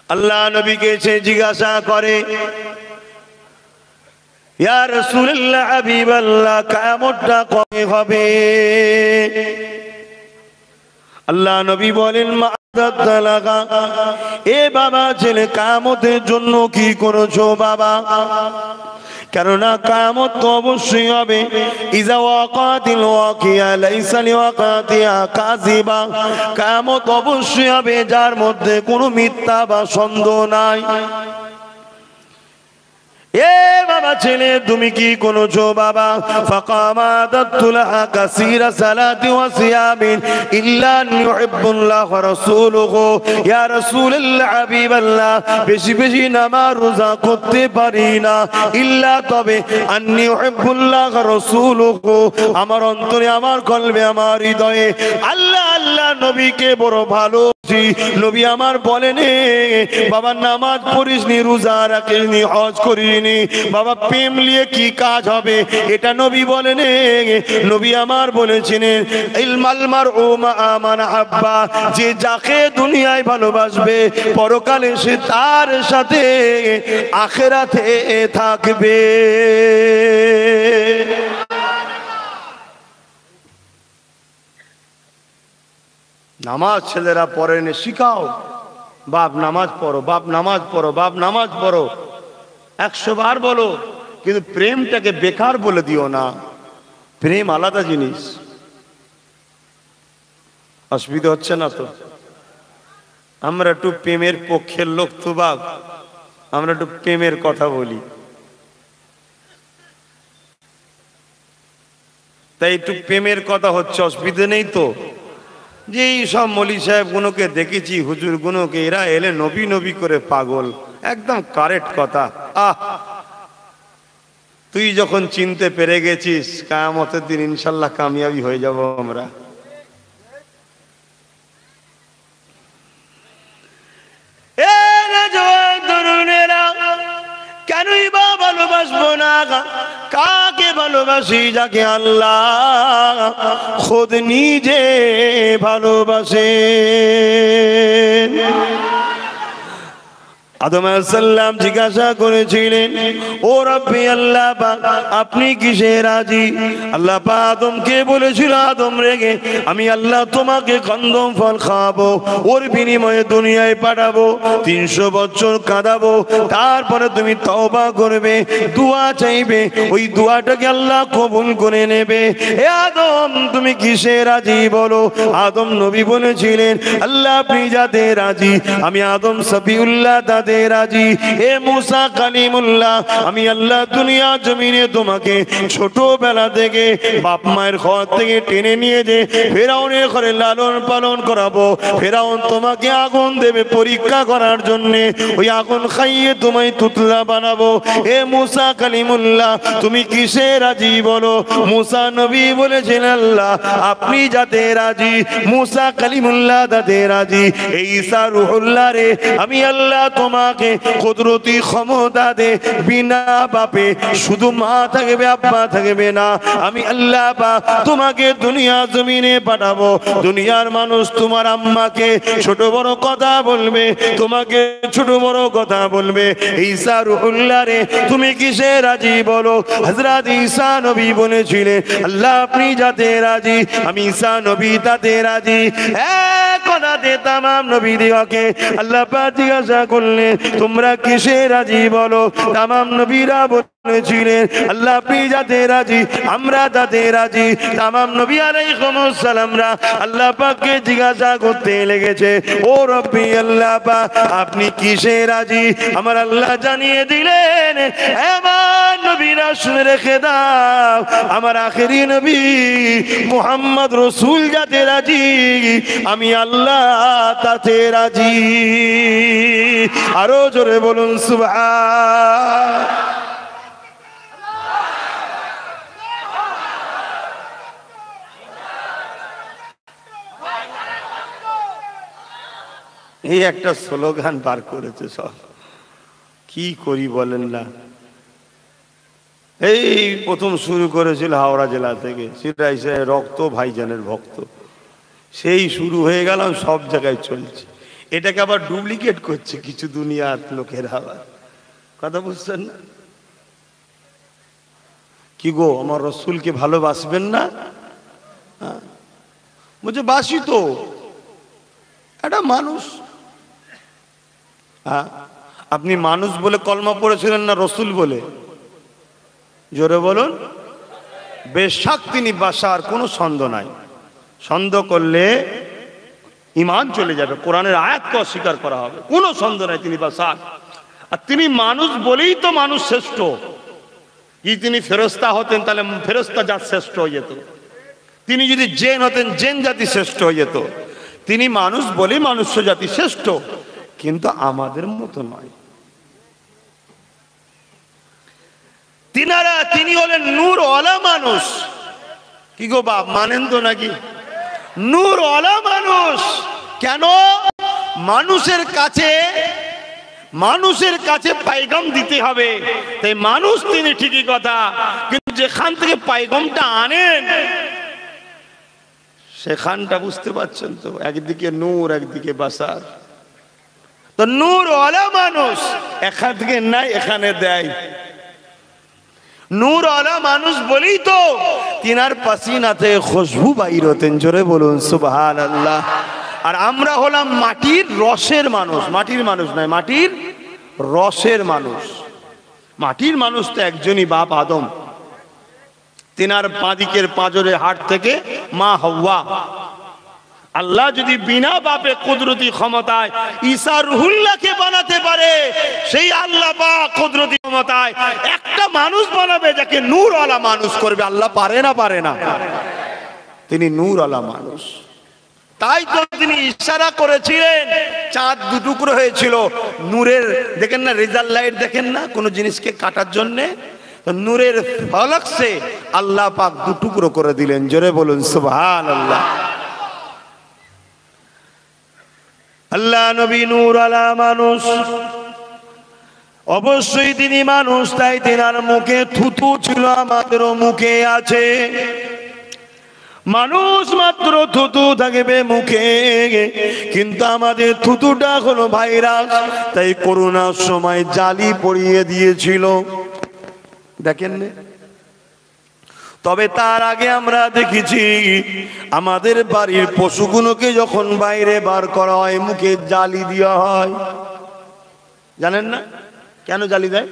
আল্লাহ নবীকে সে জিজ্ঞাসা করে, ইয়া রাসূলুল্লাহ হাবিবাল্লাহ, কিয়ামতটা কবে হবে? আল্লাহ নবী বলেন, এ বাবা ছেলে, কিয়ামতের জন্য কি করেছো বাবা? কেননা কিয়ামত তো অবশ্যই হবে। ইজা ওয়াকাতিল ওয়াকিয়া লাইসা লিওয়াকাতিহা কাযিবা, কিয়ামত অবশ্যই হবে যার মধ্যে কোনো মিথ্যা বা সন্দেহ নাই। এ বাবা ছেলে, তুমি কি করেছো বাবা? ফাকামা দাতুলহা কাসীরা সালাতি ওয়া সিয়ামিন ইল্লা আন ইউহিব্বুল্লাহ ওয়া রাসূলুহু। ইয়া রাসূলুল্লাহ হাবিবাল্লাহ, বেশি বেশি নামাজ রোজা করতে পারি না, ইল্লা তবে আন ইউহিব্বুল্লাহ ওয়া রাসূলুহু, আমার অন্তরে, আমার কলবে, আমার হৃদয়ে আল্লাহ আল্লাহ নবীকে বড় ভালোবাসি। নবী আমার বলেন, বাবা নামাজ পড়িসনি, রোজা রাখিসনি, হজ করিসনি, বাবা প্রেম নিয়ে কি কাজ হবে? এটা নবী বলেন। নবী আমার বলেছিলেন, ইলমাল মারউ মা মান আহাব্বা, যে যাকে দুনিয়ায় ভালোবাসবে পরকালে সে তার সাথে আখিরাতে থাকবে। নামাজ ছেলেরা পড়েনি, শিখাও, বাপ নামাজ পড়ো, বাপ নামাজ পড়ো, বাপ নামাজ পড়ো, 100 বার বলো, কিন্তু প্রেমটাকে বেকার বলে দিও না। প্রেম আলাদা জিনিস। অসুবিধা হচ্ছে না তো? আমরা একটু প্রেমের পক্ষের লোক তো বাপ, আমরা একটু প্রেমের কথা বলি, তাই একটু প্রেমের কথা হচ্ছে, অসুবিধা নেই তো? যে এই সব মৌলী সাহেব গুলোকে দেখেছি, হুজুর গুলোকে, এরা এলে নবী নবী করে পাগল। একদম কারেক্ট কথা। তুই যখন চিনতে পেরে গেছিস, কিয়ামতের দিন ইনশাল্লাহ কামিয়াবি হয়ে যাব আমরা। কেনই বা ভালোবাসবো না? কাকে ভালোবাসি? যাকে আল্লাহ খোদ নিজে ভালোবাসেন। আদম আলাইহিস সালাম জিজ্ঞাসা করেছিলেন, ও রব্বি আল্লাহ পাক, আপনি কিসে রাজি? আল্লাহ পাক আদমকে বলেছিল, আদম রেগে, আমি আল্লাহ তোমাকে কন্দম ফল খাওয়াবো, ওর বিনিময়ে দুনিয়ায় পাঠাবো, 300 বছর কাঁদাবো, তারপরে তুমি তওবা করবে, দোয়া চাইবে, ওই দোয়াটাকে আল্লাহ কবুল করে নেবে। হে আদম, তুমি কিসে রাজি বলো? আদম নবী বলেছিলেন, আল্লাহ আপনি যাতে রাজি, আমি আদম সফিউল্লাহ তাতে রাজি। হে মুসা কালিমুল্লাহ, আমি আল্লাহ দুনিয়া জমিনে তোমাকে ছোটবেলা থেকে বাপ মায়ের ঘর থেকে টেনে নিয়ে যে ফেরাউনের ঘরে লালন পালন করাবো, ফেরাউন তোমাকে আগুন দেবে পরীক্ষা করার জন্যে, ওই আগুন খাইয়ে তোমায় তুতলা বানাবো। হে মুসা কালিমুল্লাহ, তুমি কিসে রাজি বলো? মুসা নবী বলেছেন, আল্লাহ আপনি যাতে রাজি, মুসা কালিমুল্লাহ তাতে রাজি। এই ঈসা রূহুল্লাহ রে, আমি আল্লাহ তোমাকে কুদরতি ক্ষমতা দে, বিনা বাপে, শুধু মা থাকবে, আব্বা থাকবে না, আমি আল্লাহ পাক তোমাকে দুনিয়া জমিনে পাঠাবো। দুনিয়ার মানুষ তোমার আম্মাকে ছোট বড় কথা বলবে, তোমাকে ছোট বড় কথা বলবে। ঈসা রূহুল্লাহ রে, তুমি কিসে রাজি বলো? হযরত ঈসা নবী বলেছিলেন, আল্লাহ আপনি যাতে রাজি, আমি ঈসা নবী তাতে রাজি। এক কথাতে তামাম নবীদেরকে আল্লাহ পাক জিজ্ঞাসা করলেন, তোমরা কিসে রাজি বলো? তামাম নবীরা বলেছিলেন, আল্লাহ আপনি যাতে রাজি, আমরা তাতে রাজি। তামাম নবী আলাইহিস সালামরা আল্লাহ পাককে জিজ্ঞাসা করতে লেগেছে, ও রব্বি আল্লাহ পাক, আপনি কিসে রাজি? আমার আল্লাহ জানিয়ে দিলেন, আমার নবীরা শুনে রেখে দাও, আমার আখেরি নবী মুহাম্মদ রাসূল যাতে রাজি, আমি আল্লাহ তাতে রাজি। আরো জোরে বলুন সুবহান। এই একটা স্লোগান বার করেছে সব, কি করি বলেন না। এই প্রথম শুরু করেছিল হাওড়া জেলা থেকে, সেটা এসে রক্ত ভাইজানের ভক্ত, সেই শুরু হয়ে গেলাম, সব জায়গায় চলছে। এটাকে আবার ডুপ্লিকেট করছে কিছু দুনিয়ার লোকের। আবার কথা বুঝছেন না? কি গো, আমার রসুলকে ভালোবাসবেন না? বলছে বাসি তো, এটা মানুষ। আপনি মানুষ বলে কলমা পড়েছিলেন না রসুল বলে? জোরে বলুন। বেশক তিনি বাশার, কোনো সন্দেহ নাই। সন্দেহ করলে ঈমান চলে যাবে, কোরআনের আয়াতকে অস্বীকার করা হবে, কোনো সন্দেহ নাই তিনি বাশার। আর তিনি মানুষ বলেই তো মানুষ শ্রেষ্ঠ। তিনি ফেরেশতা হতেন তাহলে ফেরেশতা জাত শ্রেষ্ঠ হয়ে যেত। তিনি যদি জেন হতেন জেন জাতি শ্রেষ্ঠ হয়ে যেত। তিনি মানুষ বলেই মনুষ্য জাতি শ্রেষ্ঠ, কিন্তু আমাদের মতো নয়। তিনি হলেন নূর ওয়ালা মানুষ। কি গো বাপ, মানেন তো নাকি? নূর ওয়ালা মানুষ। কেন? মানুষের কাছে পায়গাম দিতে হবে, তাই মানুষ তিনি ঠিকই কথা, কিন্তু যেখান থেকে পায়গামটা আনেন সেখানটা বুঝতে পারছেন তো? একদিকে নূর, একদিকে বাসার। তো নূর ওয়ালা মানুষ এখান থেকে নাই, এখানে দেয়। নূর ওয়ালা মানুষ বলেই তো তিনার পাসিনাতে খুশবু বাইর হতেন। জোরে বলুন সুবহানাল্লাহ। আর আমরা হলাম মাটির রসের মানুষ। মাটির মানুষ নয়, মাটির রসের মানুষ। মাটির মানুষ তো একজনই, বাপ আদম। তিনার বাঁদিকের পাঁজরে হাড় থেকে মা হাওয়া। আল্লাহ যদি বিনা বাপে কুদরতি ক্ষমতায় ঈসা রুহুল্লাহকে বানাতে পারে, সেই আল্লাহ পাক কুদরতি ক্ষমতায় একটা মানুষ বানাবে যাকে নূর ওয়ালা মানুষ করবে। আল্লাহ পারে না? পারে না? তিনি নূর ওয়ালা মানুষ। তাই তো তিনি ইশারা করেছিলেন, চাঁদ দুটুকরো হয়েছিল নূরের। দেখেন না, রেজাল্ট লাইট দেখেন না কোন জিনিসকে কাটার জন্য? নূরের ফলক সে আল্লাহ পাক দুটুকরো করে দিলেন। জোরে বলুন সুবহানাল্লাহ। আল্লাহ নবী নূর আলা মানুষ, অবশ্যই তিনি মানুষ, তাই তিনার মুখে থুতু ছিল, আমাদেরও মুখে আছে। মানুষ মাত্র থুতু থাকবে মুখে, কিন্তু আমাদের থুতুটা হলো ভাইরাস। তাই করোনার সময় জালি পড়িয়ে দিয়েছিল, দেখেন না? তবে তার আগে আমরা দেখেছি আমাদের বাড়ির পশুগুলোকে যখন বাইরে বার করা হয় মুখে জালি দেওয়া হয়। জানেন না কেন জালি দেয়?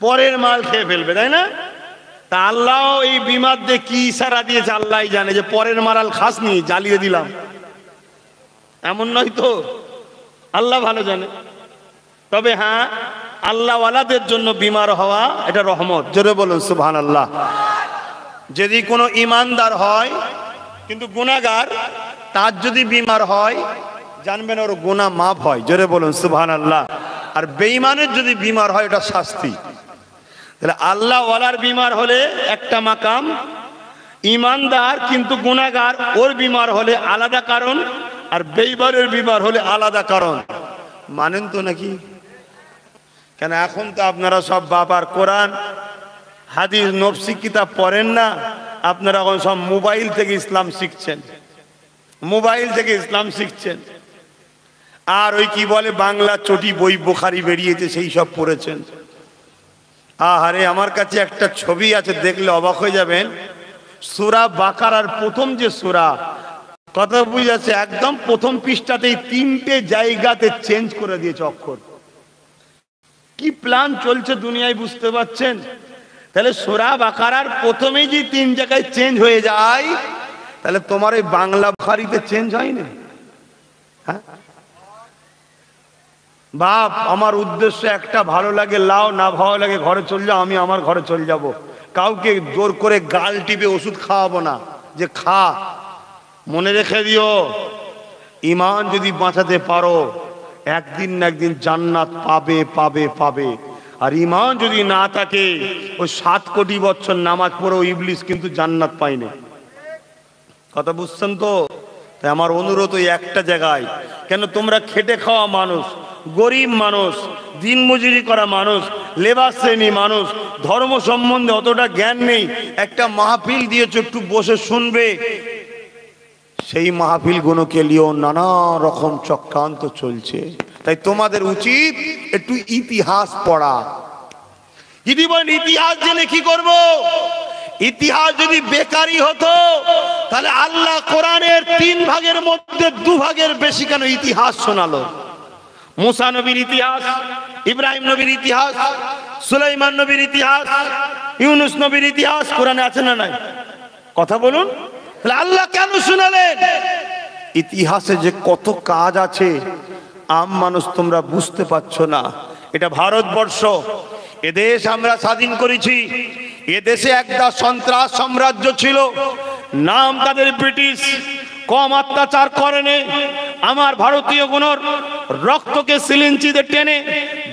পরের মাল খেয়ে ফেলবে, তাই না? তা আল্লাহ এই বিমার দিয়ে কি ইশারা দিয়েছে আল্লাহ জানে, যে পরের মারাল খাসনি, জ্বালিয়ে দিলাম। এমন নয় তো? আল্লাহ ভালো জানে। তবে হ্যাঁ, আল্লাহ ওয়ালাদের জন্য বিমার হওয়া এটা রহমত। জোরে বলুন সুবহানাল্লাহ। যদি কোনো ইমানদার হয় কিন্তু গুনাহগার, তার যদি বিমার হয় জানবেন ওর গুনাহ মাফ হয়। জোরে বলুন সুবহানাল্লাহ। আর বেঈমানের যদি বিমার হয় এটা শাস্তি। তাহলে আল্লাহ ওয়ালার বিমার হলে একটা মাকাম, ইমানদার কিন্তু গুনাহগার ওর বিমার হলে আলাদা কারণ, আর বেঈমানের বিমার হলে আলাদা কারণ। মানেন তো নাকি? কেন এখন তো আপনারা সব বাবার কোরআন হাদিস নফসি কিতাব পড়েন না, আপনারা এখন সব মোবাইল থেকে ইসলাম শিখছেন, মোবাইল থেকে ইসলাম শিখছেন। আর ওই কি বলে বাংলা চটি বই বুখারী বেরিয়েছে, সেই সব পড়েছেন। আহারে, আমার কাছে একটা ছবি আছে, দেখলে অবাক হয়ে যাবেন। সূরা বাকারার প্রথম যে সূরা, কথা বুঝাচ্ছে, একদম প্রথম পৃষ্ঠাতেই 3টে জায়গাতে চেঞ্জ করে দিয়েছে অক্ষর। কি প্ল্যান চলছে দুনিয়ায় বুঝতে পারছেন? তাহলে সূরা বাকারার প্রথমেই যে 3 জায়গায় চেঞ্জ হয়ে যায়, তাহলে তোমার এই বাংলা বুখারীতে চেঞ্জ হয়নি? হ্যাঁ বাপ, আমার উদ্দেশ্য একটা, ভালো লাগে লাও, না ভালো লাগে ঘরে চলে যাও, আমি আমার ঘরে চলে যাব। কাউকে জোর করে গাল টিপে ওষুধ খাওয়াবো না যে খা। মনে রেখে দিও, ঈমান যদি বাঁচাতে পারো একদিন না একদিন জান্নাত পাবে পাবে পাবে। আর ঈমান যদি না থাকে, ওই 7 কোটি বছর নামাজ পড়েও ইবলিস কিন্তু জান্নাত পায়নি। কথা বুঝছেন তো? তাই আমার অনুরোধ ওই একটা জায়গায়, কেন তোমরা খেটে খাওয়া মানুষ, গরিব মানুষ, দিন মজুরি করা মানুষ, লেবার শ্রেণী মানুষ, ধর্ম সম্বন্ধে অতটা জ্ঞান নেই। একটা মাহফিল দিয়েছো, একটু বসে শুনবে, সেই মাহফিলগুলোকে নিয়েও নানা রকম চক্রান্ত চলছে। তাই তোমাদের উচিত একটু ইতিহাস পড়া। যদি বলেন ইতিহাস জেনে কি করব, ইতিহাস যদি বেকারি হতো তাহলে আল্লাহ কোরআনের 3 ভাগের মধ্যে 2 ভাগের বেশি কেন ইতিহাস শোনালো? মুসা নবীর ইতিহাস, ইব্রাহিম নবীর ইতিহাস, সুলাইমান নবীর ইতিহাস, ইউনুস নবীর ইতিহাস কোরআনে আছে না নাই? কথা বলুন। তাহলে আল্লাহ কেন শোনালেন? ইতিহাসে যে কত কাজ আছে আম মানুষ তোমরা বুঝতে পারছো না। এটা ভারতবর্ষ, এদেশ আমরা স্বাধীন করেছি। এদেশে একটা সন্ত্রাস সাম্রাজ্য ছিল, নাম তাদের ব্রিটিশ। কম অত্যাচার করেনি। আমার ভারতীয় গুণর রক্তকে সিলিঞ্চিতে টেনে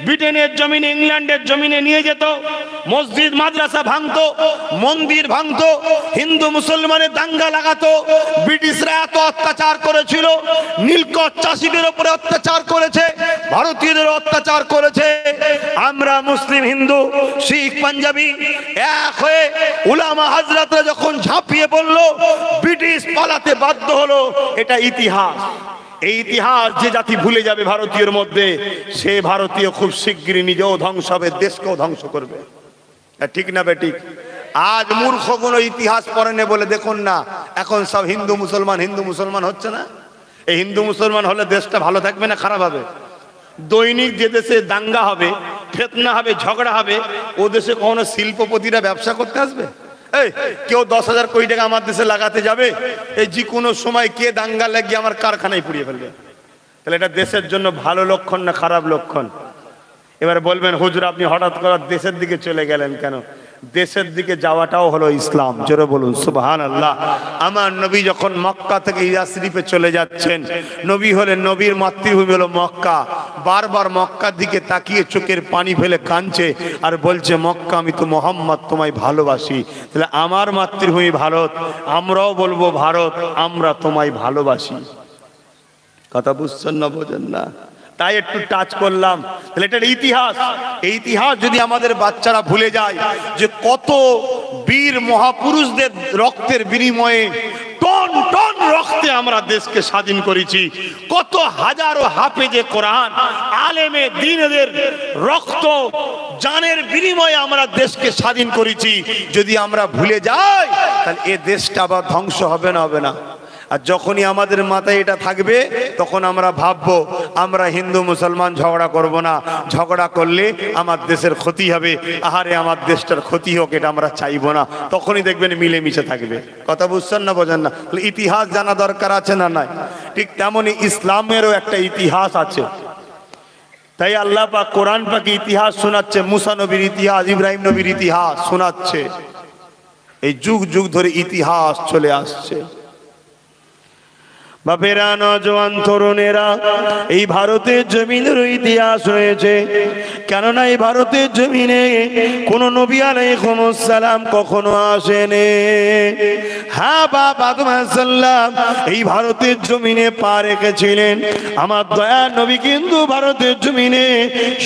ব্রিটেনের জমিনে, ইংল্যান্ডের জমিনে নিয়ে যেত। মসজিদ মাদ্রাসা ভাঙতো, মন্দির ভাঙতো, হিন্দু মুসলমানের দাঙ্গা লাগাতো। ব্রিটিশরা এত অত্যাচার করেছিল, নীলকর চাষীদের উপরে অত্যাচার করেছে, ভারতীয়দের অত্যাচার করেছে। আমরা মুসলিম, হিন্দু, শিখ, পাঞ্জাবি এক হয়ে উলামা হাজরাতরা যখন ঝাঁপিয়ে পড়লো, ব্রিটিশ পালাতে বাধ্য হলো। এটা ইতিহাস। এই ইতিহাস যে জাতি ভুলে যাবে ভারতীয়র মধ্যে, সে ভারতীয় খুব শিগগিরই নিজেও ধ্বংস হবে, দেশকেও ধ্বংস করবে। ঠিক না বেঠিক? আজ মূর্খগুলো ইতিহাস পড়েনি বলে দেখুন না, এখন সব হিন্দু মুসলমান হিন্দু মুসলমান হচ্ছে না। এই হিন্দু মুসলমান হলে দেশটা ভালো থাকবে না খারাপ হবে? দৈনিক যে দেশে দাঙ্গা হবে, ফিতনা হবে, ঝগড়া হবে, ও দেশে কখনো শিল্পপতিরা ব্যবসা করতে আসবে? এই কেউ 10,000 কোটি টাকা আমার দেশে লাগাতে যাবে? এই যে কোনো সময় কে দাঙ্গা লাগিয়ে আমার কারখানায় পুড়িয়ে ফেলবে। তাহলে এটা দেশের জন্য ভালো লক্ষণ না খারাপ লক্ষণ? এবার বলবেন হুজুর আপনি হঠাৎ করে দেশের দিকে চলে গেলেন কেন? দেশের দিকে যাওয়াটাও হলো ইসলাম। জোরে বলুন সুবহানাল্লাহ। আমার নবী যখন মক্কা থেকে ইরা শরীফে চলে যাচ্ছেন, নবী হলেন, নবীর মাতৃভূমি হলো মক্কা। বারবার মক্কার দিকে তাকিয়ে চোখের পানি ফেলে কাঁদছে আর বলছে, মক্কা আমি তো মোহাম্মদ তোমায় ভালোবাসি। তাহলে আমার মাতৃভূমি ভারত, আমরাও বলবো ভারত আমরা তোমায় ভালোবাসি। কথা বুঝছেন না বোঝেন না? তাই একটু টাচ করলাম। তাহলে এটার ইতিহাস, এই ইতিহাস যদি আমাদের বাচ্চারা ভুলে যায় যে কত বীর মহাপুরুষদের রক্তের বিনিময়ে টন টন রক্তে আমরা দেশকে স্বাধীন করেছি, কত হাজারো হাফেজে কোরআন আলেমে দ্বীনের রক্ত জানের বিনিময়ে আমরা দেশকে স্বাধীন করেছি, যদি আমরা ভুলে যাই তাহলে এ দেশটা আবার ধ্বংস হবে না? হবে না? আর যখনই আমাদের মাথায় এটা থাকবে তখন আমরা ভাববো আমরা হিন্দু মুসলমান ঝগড়া করব না, ঝগড়া করলে আমার দেশের ক্ষতি হবে, আহারে আমার দেশটার ক্ষতি হোক, এটা আমরা চাইবো না। তখনই দেখবেন মিলেমিশে থাকবে। কথা বুঝছেন না বোঝেন না? ইতিহাস জানা দরকার আছে না নাই? ঠিক তেমনি ইসলামেরও একটা ইতিহাস আছে। তাই আল্লাহ পাক কোরআন পাকে ইতিহাস শোনাচ্ছে, মুসা নবীর ইতিহাস, ইব্রাহিম নবীর ইতিহাস শোনাচ্ছে। এই যুগ যুগ ধরে ইতিহাস চলে আসছে। বাপেরা, নওজোয়ান তরুণেরা, এই ভারতের জমিনের ইতিহাস রয়েছে। কেননা এই ভারতের জমিনে কোন নবী আলাইহিস সালাম কখনো আসেনি। হ্যাঁ, বাবা আদম আলাইহিস সালাম এই ভারতের জমিনে পা রেখেছিলেন। আমার দয়ার নবী কিন্তু ভারতের জমিনে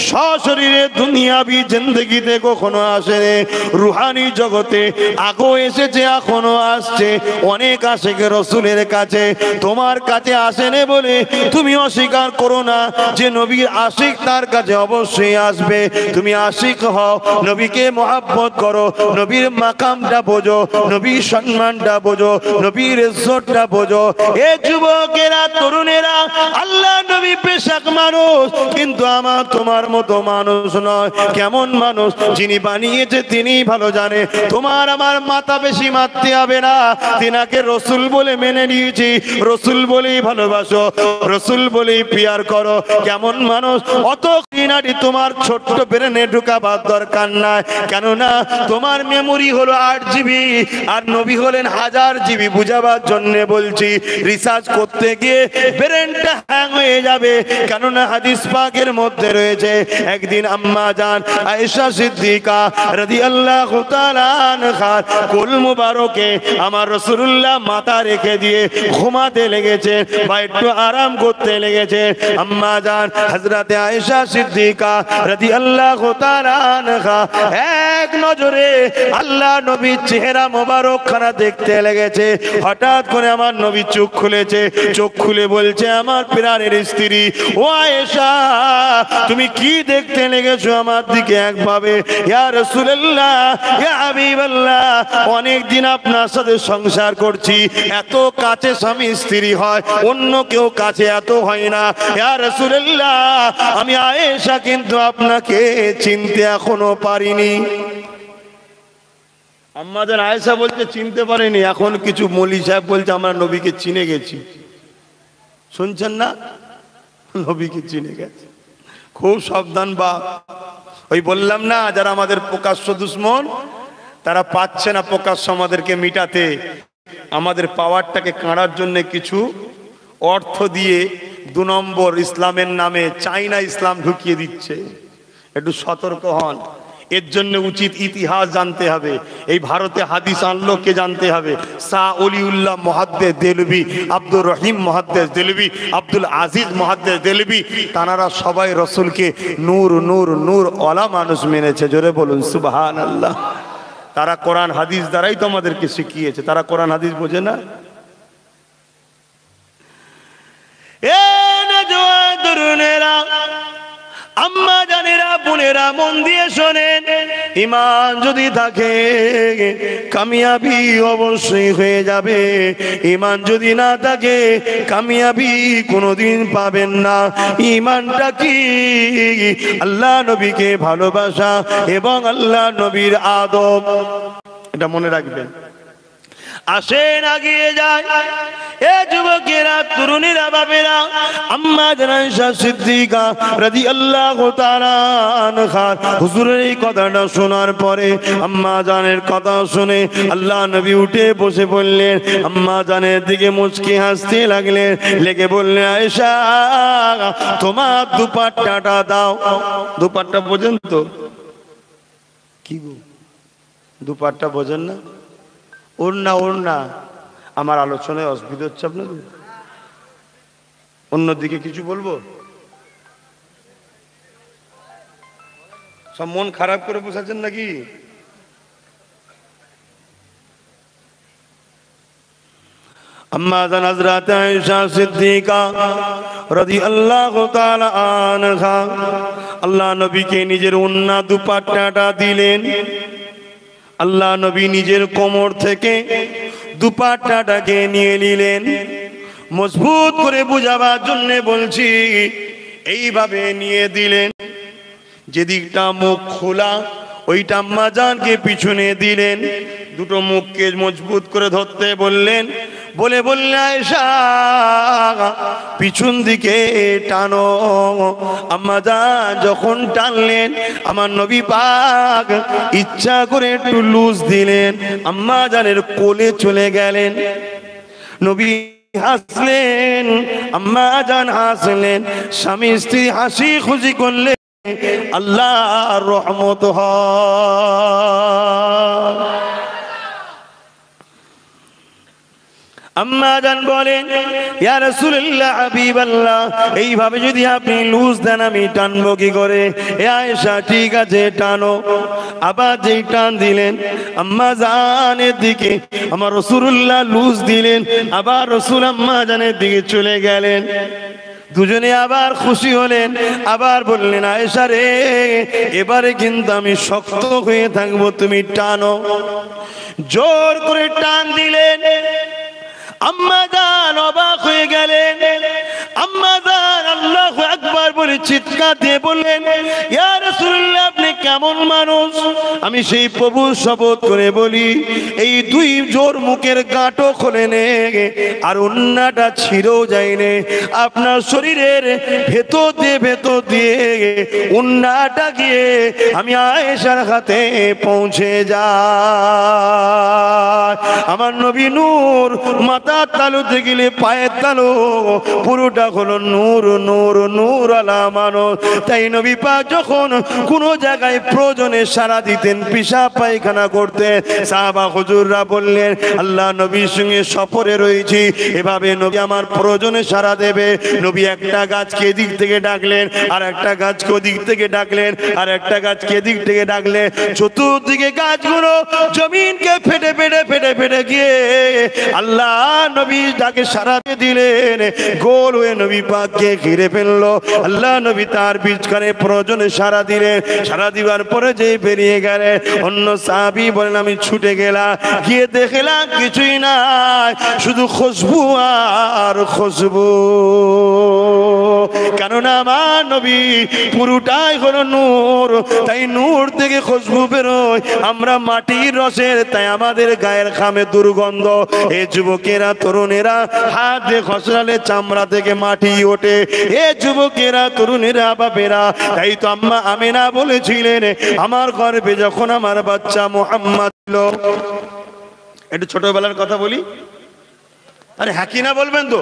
সশরীরে দুনিয়াবি জিন্দেগিতে কখনো আসেনি। রুহানি জগতে আগেও এসেছে, এখনো আসছে। অনেক আশিক রাসূলের কাছে, তোমার কাছে আসেনি বলে তুমি অস্বীকার করো না যে নবীর আশিক তার কাছে অবশ্যই আসবে। তুমি আশিক হও, নবীকে মহব্বত করো, নবীর মাকামটা বোঝো, নবীর সম্মানটা বোঝো, নবীর ইজ্জতটা বোঝো। এ যুবকেরা, তরুণেরা, আল্লাহ নবী পেশাক মানুষ, কিন্তু আমার তোমার মতো মানুষ নয়। কেমন মানুষ? যিনি বানিয়েছে তিনিই ভালো জানে। তোমার আমার মাথা বেশি মারতে হবে না। তিনাকে রসুল বলে মেনে নিয়েছি, রসুল বলেই ভালোবাসো, রসুল বলেই পিয়ার করো। কেমন মানুষ? অত কিনারি তোমার ছোট্ট ব্রেনে ঢুকাবার দরকার নাই। কেননা তোমার মেমোরি হলো 8 জিবি আর নবী হলেন 1000 জিবি। বুঝাবার জন্য বলছি, রিসার্চ করতে গিয়ে ব্রেনটা হ্যাং হয়ে যাবে। কেননা হাদিস পাকের মধ্যে রয়েছে, একদিন আম্মা জান আয়েশা সিদ্দিকা রাদিয়াল্লাহু তাআলা আনহা কোল মুবারকে আমার রাসূলুল্লাহ মাথা রেখে দিয়ে ঘুমাতে লেগে লেগেছে বা একটু আরাম করতে লেগেছে। আম্মা জান হযরতে আয়েশা সিদ্দিকা রাদিয়াল্লাহু তাআলা আনহা এক নজরে আল্লাহ নবীর চেহারা মোবারক খানা দেখতে লেগেছে। হঠাৎ করে আমার নবী চোখ খুলেছে, চোখ খুলে বলছে, আমার প্রাণের স্ত্রী ও আয়েশা, তুমি কি দেখতে লেগেছো আমার দিকে একভাবে? ইয়া রাসূলুল্লাহ, ইয়া হাবিবাল্লাহ, অনেক দিন আপনার সাথে সংসার করছি, এত কাছে স্বামী স্ত্রী হয়, অন্য কেউ কাছে এত হয় না। ইয়া রাসূলুল্লাহ, আমি আয়েশা কিন্তু আপনাকে চিনতে এখনো পারিনি। আম্মা জান আয়েশা বলতে চিনতে পারেনি, এখন কিছু মৌলী সাহেব বলছে আমরা নবীকে চিনে গেছি। শুনছেন না? নবীকে চিনে গেছে। খুব সাবধান বা ওই বললাম না, যারা আমাদের প্রকাশ্য দুশ্মন তারা পাচ্ছে না প্রকাশ্য আমাদেরকে মিটাতে, আমাদের পাওয়ারটাকে কাঁড়ার জন্য কিছু অর্থ দিয়ে 2 নম্বর ইসলামের নামে চাইনা ইসলাম ঢুকিয়ে দিচ্ছে। একটু সতর্ক হন। এর জন্য উচিত ইতিহাস জানতে হবে। এই ভারতে হাদিস আনলো কে জানতে হবে? শাহ অলিউল্লাহ মুহাদ্দিস দেলভি, আব্দুর রহিম মুহাদ্দিস দেলভি, আব্দুল আজিজ মুহাদ্দিস দেলভি, তানারা সবাই রসুলকে নূর নূর নূর ওয়ালা মানুষ মেনেছে। জোরে বলুন সুবহানাল্লাহ। তারা কোরআন হাদিস দ্বারাই তো আমাদেরকে শিখিয়েছে। তারা কোরআন হাদিস বোঝে না? এ নওজোয়ান তরুণেরা, আম্মা জানেরা, বোনেরা, মন দিয়ে শোনেন, ঈমান যদি থাকে কামিয়াবি অবশ্যই হয়ে যাবে। ঈমান যদি না থাকে কামিয়াবি কোনোদিন পাবেন না। ঈমানটা কি? আল্লাহ নবীকে ভালোবাসা এবং আল্লাহ নবীর আদব। এটা মনে রাখবেন। আসেন আগিয়ে যায় এ যুবকেরা, তরুণীরা, বাবেরা, আম্মা জান আয়েশা সিদ্দিকা রাদিয়াল্লাহু তাআলা আনহা হুজুরের এই কথাটা শোনার পরে আম্মা জানের কথা শুনে আল্লাহ নবী উঠে বসে বললেন, আম্মা জানের দিকে মুচকি হাসতে লাগলেন, লেগে বললেন, আয়েশা তোমার দুপাট্টাটা দাও। দুপাট্টা বোঝেন তো? কি গো, দুপাট্টা বোঝেন না? ওড়না, ওড়না। আমার আলোচনায় অসুবিধা হচ্ছে আপনাদের? অন্যদিকে কিছু বলবো? সব মন খারাপ করে বসাচ্ছেন নাকি? আম্মা জান হযরত আয়েশা সিদ্দিকা রাদিয়াল্লাহু তাআলা আনহা আল্লাহ নবীকে নিজের ওড়না দুপাট্টাটা দিলেন। আল্লাহ নবী নিজের কোমর থেকে দুপাট্টাটাকে নিয়ে নিলেন। মজবুত করে বুঝাবার জন্য বলছি, এইভাবে নিয়ে দিলেন। যেদিকটা মুখ খোলা ওইটা আম্মা জানকে পিছনে দিলেন। দুটো মুখকে মজবুত করে ধরতে বললেন, বলে বললেন, আয়েশা পিছন দিকে টানো। আম্মা জান যখন টানলেন, আমার নবী পাক ইচ্ছা করে একটু লুজ দিলেন, আম্মা জানের কোলে চলে গেলেন। নবী হাসলেন, আম্মা জান হাসলেন, স্বামী স্ত্রী হাসি খুশি করলেন। আল্লাহর রহমত হয়। আম্মা জান বলেন, ইয়া রাসূলুল্লাহ, হাবিবাল্লাহ, এইভাবে যদি আপনি লুজ দেন আমি টানবো কি করে? এ আয়েশা ঠিক আছে টানো। আবার যেই টান দিলেন আম্মা জানের দিকে, আমার রাসূলুল্লাহ লুজ দিলেন, আবার রাসূল আম্মা জানের দিকে চলে গেলেন। দুজনে আবার খুশি হলেন, আবার বললেন, আয়েশা রে এবারে কিন্তু আমি শক্ত হয়ে থাকবো, তুমি টানো। জোর করে টান দিলেন। আম্মা জান অবাক হয়ে গেলেন। আম্মা জান আল্লাহু আকবার বলে চিৎকার দিয়ে বললেন, ইয়া রাসূলুল্লাহ, আপনি কেমন মানুষ? আমি সেই প্রভুর শপথ করে বলি, এই দুই জোর মুখের গাঁটও খোলে নে আর ওন্নাটা ছিঁড়েও যায়নি। আপনার শরীরের ভেতর দিয়ে ওন্নাটা গিয়ে আমি আয়েশার হাতে পৌঁছে যায়। আমার নবী নূর, মাথার তালু থেকে পায়ের তালু পুরোটা হলো নূর নূর নূর আলা মানুষ। তাই নবী পাক যখন কোনো জায়গায় প্রয়োজনে সাড়া দিতেন থাকতেন, পেশাব পায়খানা করতেন। সাহাবা হুজুররা বললেন, আল্লাহ নবীর সঙ্গে সফরে রয়েছি, এভাবে নবী আমার প্রয়োজনে সাড়া দেবে। নবী একটা গাছকে এদিক থেকে ডাকলেন, আর একটা গাছকে ওদিক থেকে ডাকলেন, আর একটা গাছকে এদিক থেকে ডাকলেন। চতুর্দিকে গাছগুলো জমিনকে ফেটে ফেটে ফেটে ফেটে গিয়ে আল্লাহ নবী তাকে সাড়া দিলেন, গোল হয়ে নবী পাককে ঘিরে ফেললো। আল্লাহ নবী তার বীজখানে প্রয়োজনে সাড়া দিলেন। সাড়া দিবার পরে যে বেরিয়ে গেলেন, অন্য সাহাবী বলেন আমি ছুটে গেলাম, গিয়ে দেখলাম কিছুই নাই, শুধু খুশবু আর খুশবু। কেননা আমার নবী পুরোটাই হলো নূর, তাই নূর থেকে খুশবু বেরোয়। আমরা মাটির রসের, তাই আমাদের গায়ের ঘামে দুর্গন্ধ। এ যুবকেরা তরুণেরা হাত দিয়ে খসড়ালে চামড়া থেকে মাটি ওঠে। এ যুবকেরা তরুণেরা বাপেরা, তাই তো আম্মা আমিনা বলেছিলেন, আমার গর্ভে যখন আমার বাচ্চা মুহাম্মদ ছিল। একটু ছোটবেলার কথা বলি, আরে হ্যাঁ কি না বলবেন তো?